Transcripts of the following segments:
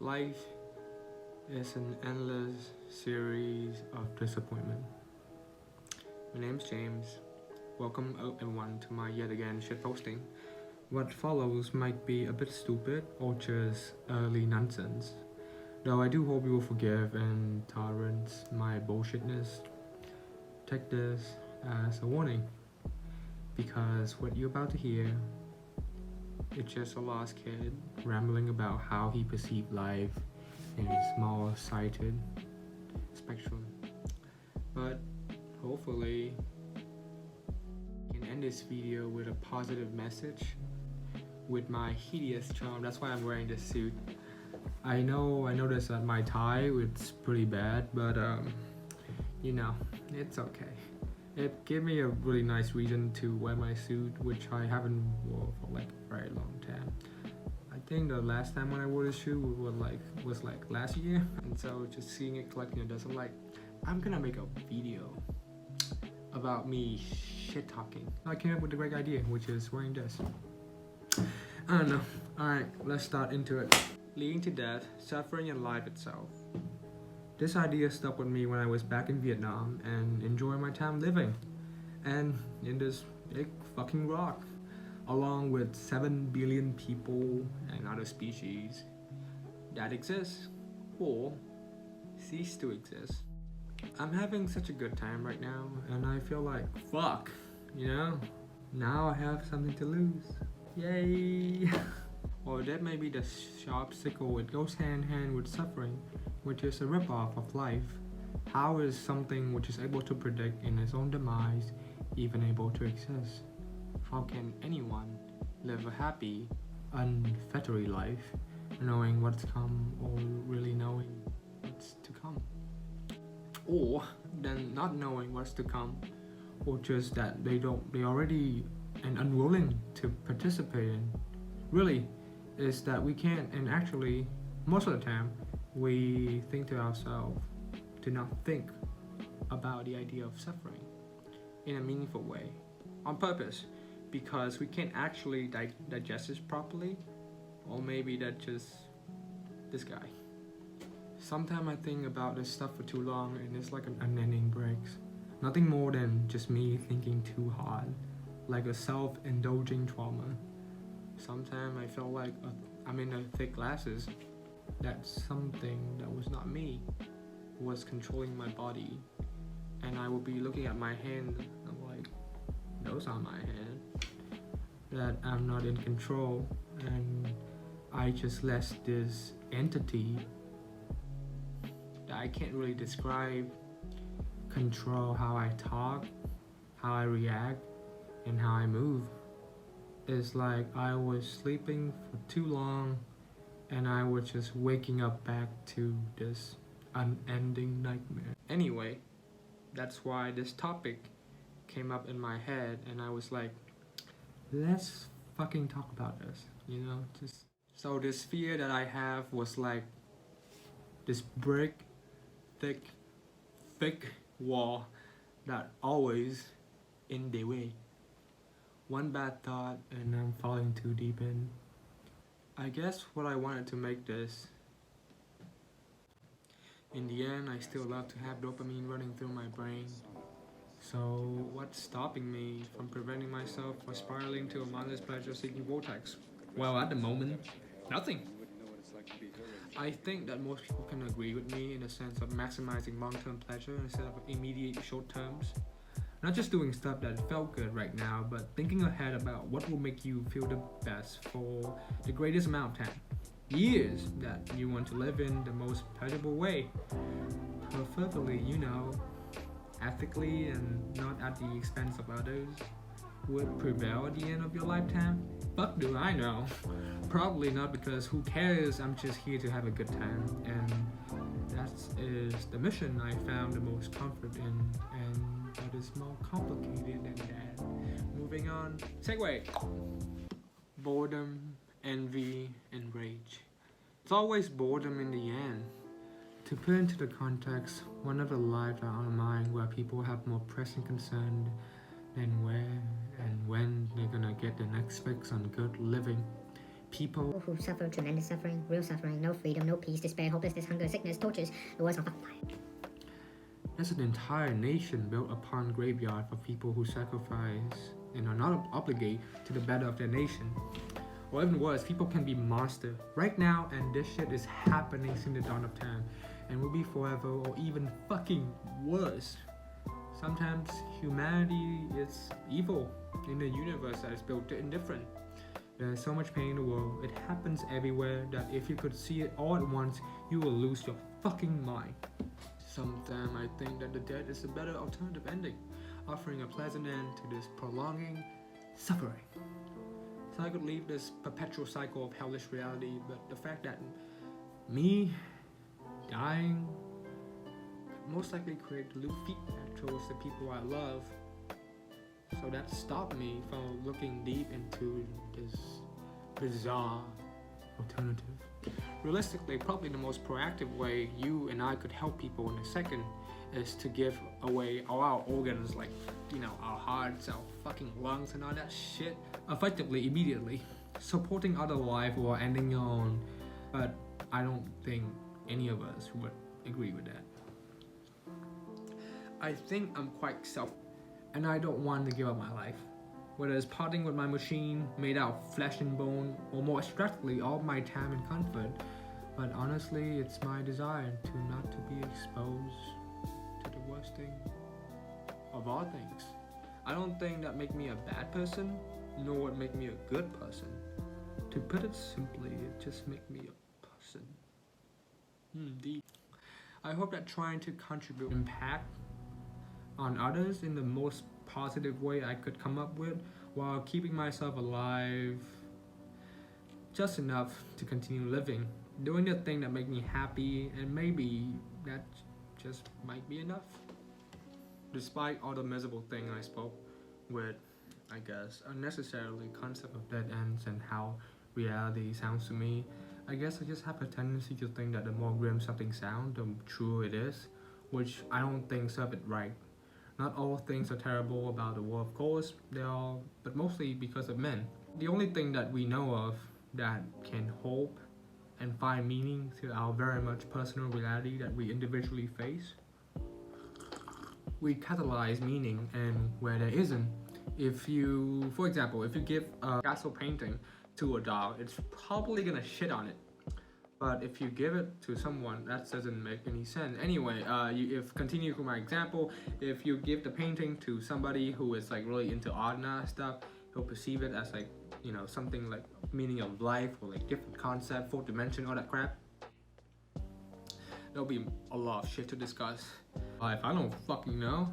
Life is an endless series of disappointment. My name's James. Welcome everyone to my yet again shitposting. What follows might be a bit stupid or just early nonsense, though I do hope you will forgive and tolerate my bullshitness. Take this as a warning, because what you're about to hear is just a lost kid rambling about how he perceived life in a small-sighted spectrum. But hopefully, I can end this video with a positive message with my hideous charm. That's why I'm wearing this suit. I noticed that my tie is pretty bad, but it's okay. It gave me a really nice reason to wear my suit, which I haven't worn for like a very long time. I think the last time when I wore this shoe was like last year, and so just seeing it collecting dust, I'm gonna make a video about me shit talking. I came up with a great idea, which is wearing this. I don't know. Alright, let's start into it. Leading to death, suffering, and life itself. This idea stuck with me when I was back in Vietnam and enjoying my time living and in this big fucking rock, along with 7 billion people and other species that exist or cease to exist. I'm having such a good time right now, and I feel like, fuck, now I have something to lose. Yay! Or that may be the sharp sickle, it goes hand in hand with suffering, which is a ripoff of life. How is something which is able to predict in its own demise even able to exist? How can anyone live a happy, unfettered life, knowing what's come or really knowing what's to come? Or then not knowing what's to come, or just that they already and unwilling to participate in. Really, is that we can't, and actually, most of the time, we think to ourselves to not think about the idea of suffering in a meaningful way, on purpose, because we can't actually digest this properly, or maybe that's just this guy. Sometimes I think about this stuff for too long, and it's like an unending breaks. Nothing more than just me thinking too hard, like a self-indulging trauma. Sometimes I feel like I'm in the thick glasses, that something that was not me was controlling my body, and I would be looking at my hand and I'm like, those are my hand, that I'm not in control, and I just let this entity that I can't really describe control how I talk, how I react, and how I move. It's like I was sleeping for too long and I was just waking up back to this unending nightmare. Anyway, that's why this topic came up in my head, and I was like, let's fucking talk about this, So this fear that I have was like this brick, thick wall that always in the way. One bad thought and I'm falling too deep in. I guess what I wanted to make this, in the end I still love to have dopamine running through my brain. So what's stopping me from preventing myself from spiraling to a mindless pleasure-seeking vortex? Well, at the moment, nothing. I think that most people can agree with me in the sense of maximizing long-term pleasure instead of immediate short terms. Not just doing stuff that felt good right now, but thinking ahead about what will make you feel the best for the greatest amount of time. Years that you want to live in the most pleasurable way. Preferably, ethically and not at the expense of others. Would prevail at the end of your lifetime? Fuck do I know. Probably not, because who cares, I'm just here to have a good time, and that is the mission I found the most comfort in, and that is more complicated than that. Moving on. Segue. Boredom, envy, and rage. It's always boredom in the end. To put into the context, one of the lives are on mind where people have more pressing concern than where and when they're gonna get the next fix on good living. people who suffer tremendous suffering, real suffering, no freedom, no peace, despair, hopelessness, hunger, sickness, tortures, the world's on fire. There's an entire nation built upon graveyard for people who sacrifice and are not obligated to the better of their nation. Or even worse, people can be monster right now, and this shit is happening since the dawn of time, and will be forever, or even fucking worse. Sometimes humanity is evil in a universe that is built to indifferent. There's so much pain in the world, it happens everywhere, that if you could see it all at once, you will lose your fucking mind. Sometimes I think that the death is a better alternative ending, offering a pleasant end to this prolonging suffering. So I could leave this perpetual cycle of hellish reality, but the fact that me dying could most likely create loop feedback towards the people I love, so that stopped me from looking deep into this bizarre alternative. Realistically, probably the most proactive way you and I could help people in a second is to give away all our organs, like, our hearts, our fucking lungs and all that shit, effectively, immediately, supporting other life or ending your own. But I don't think any of us would agree with that. I think I'm quite and I don't want to give up my life. Whether it's parting with my machine made out of flesh and bone, or more abstractly, all my time and comfort. But honestly, it's my desire to not to be exposed to the worst thing of all things. I don't think that make me a bad person, nor would make me a good person. To put it simply, it just make me a person. Deep. I hope that trying to contribute impact on others in the most positive way I could come up with, while keeping myself alive just enough to continue living, doing the thing that make me happy, and maybe that just might be enough. Despite all the miserable thing I spoke with, I guess, unnecessarily concept of dead ends and how reality sounds to me, I guess I just have a tendency to think that the more grim something sounds, the truer it is, which I don't think serve it right. Not all things are terrible about the world, of course, they are, but mostly because of men. The only thing that we know of that can hope and find meaning to our very much personal reality that we individually face. We catalyze meaning, and where there isn't, for example, if you give a Picasso painting to a dog, it's probably gonna shit on it. But if you give it to someone, that doesn't make any sense. Anyway, continue with my example, if you give the painting to somebody who is like really into art and that stuff, he'll perceive it as like, something like meaning of life, or like different concept, fourth dimension, all that crap. There'll be a lot of shit to discuss. If I don't fucking know.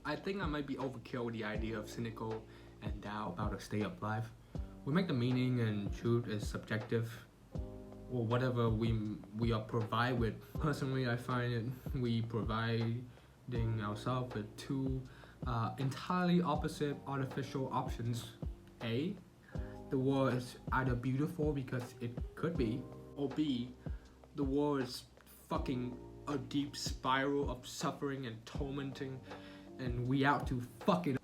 I think I might be overkill with the idea of cynical and doubt about a state of life. We make the meaning and truth is subjective, or whatever we are provide with. Personally, I find it we providing ourselves with two entirely opposite artificial options. A, the world is either beautiful because it could be, or B, the world is fucking a deep spiral of suffering and tormenting, and we out to fuck it up.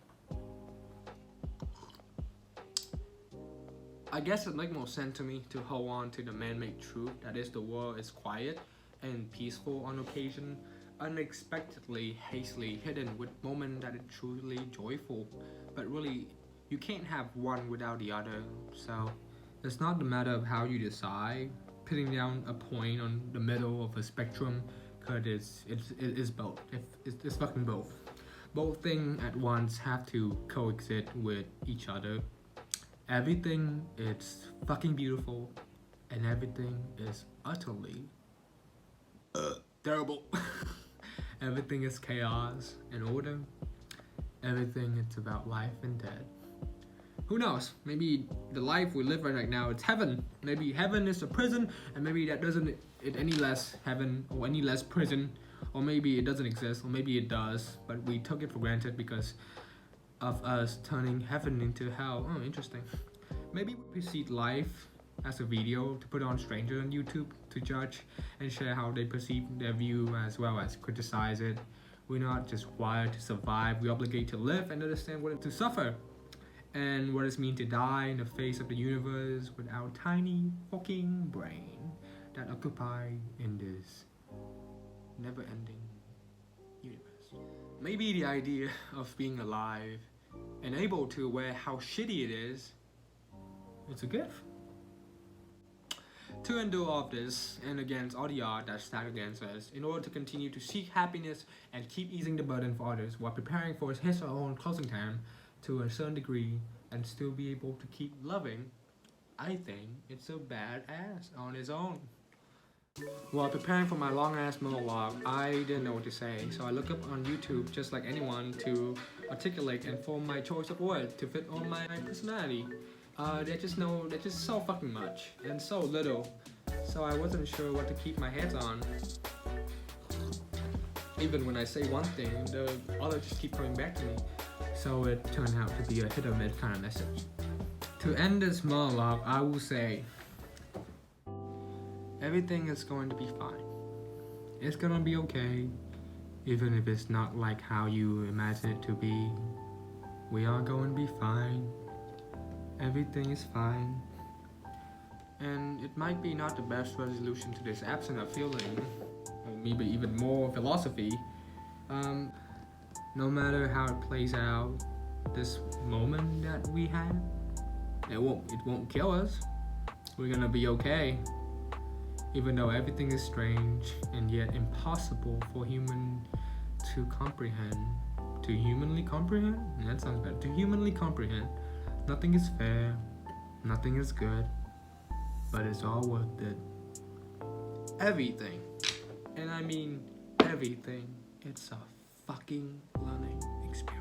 I guess it makes more sense to me to hold on to the man-made truth that is the world is quiet and peaceful on occasion, unexpectedly hastily hidden with moments that are truly joyful, but really you can't have one without the other. So it's not the matter of how you decide, putting down a point on the middle of a spectrum, because it's both. It's fucking both. Both things at once have to coexist with each other. Everything is fucking beautiful, and everything is utterly terrible. Everything is chaos and order. Everything is about life and death. Who knows? Maybe the life we live right now, it's heaven. Maybe heaven is a prison, and maybe that doesn't it any less heaven or any less prison, or maybe it doesn't exist, or maybe it does, but we took it for granted because of us turning heaven into hell. Oh, interesting. Maybe we perceive life as a video to put on strangers on YouTube to judge and share how they perceive their view, as well as criticize it. We're not just wired to survive, we're obligated to live and understand what it is to suffer. and what it means to die in the face of the universe with our tiny fucking brain that occupy in this never-ending universe. Maybe the idea of being alive and able to aware how shitty it is, it's a gift. To endure all of this and against all the odds that stack against us, in order to continue to seek happiness and keep easing the burden for others while preparing for his or her own closing time to a certain degree and still be able to keep loving, I think it's a badass on its own. While preparing for my long ass monologue, I didn't know what to say, so I looked up on YouTube just like anyone to articulate and form my choice of words to fit on my personality. There's just so fucking much and so little, so I wasn't sure what to keep my head on. Even when I say one thing, the others just keep coming back to me. So it turned out to be a hit or miss kind of message. To end this monologue, I will say, everything is going to be fine. It's gonna be okay, even if it's not like how you imagine it to be. We are going to be fine. Everything is fine. And it might be not the best resolution to this absence of feeling, or maybe even more philosophy. No matter how it plays out, this moment that we had, it won't kill us. We're gonna be okay. Even though everything is strange and yet impossible for human to comprehend. To humanly comprehend? That sounds better. To humanly comprehend. Nothing is fair, nothing is good, but it's all worth it. Everything, and I mean everything, it's a fucking learning experience.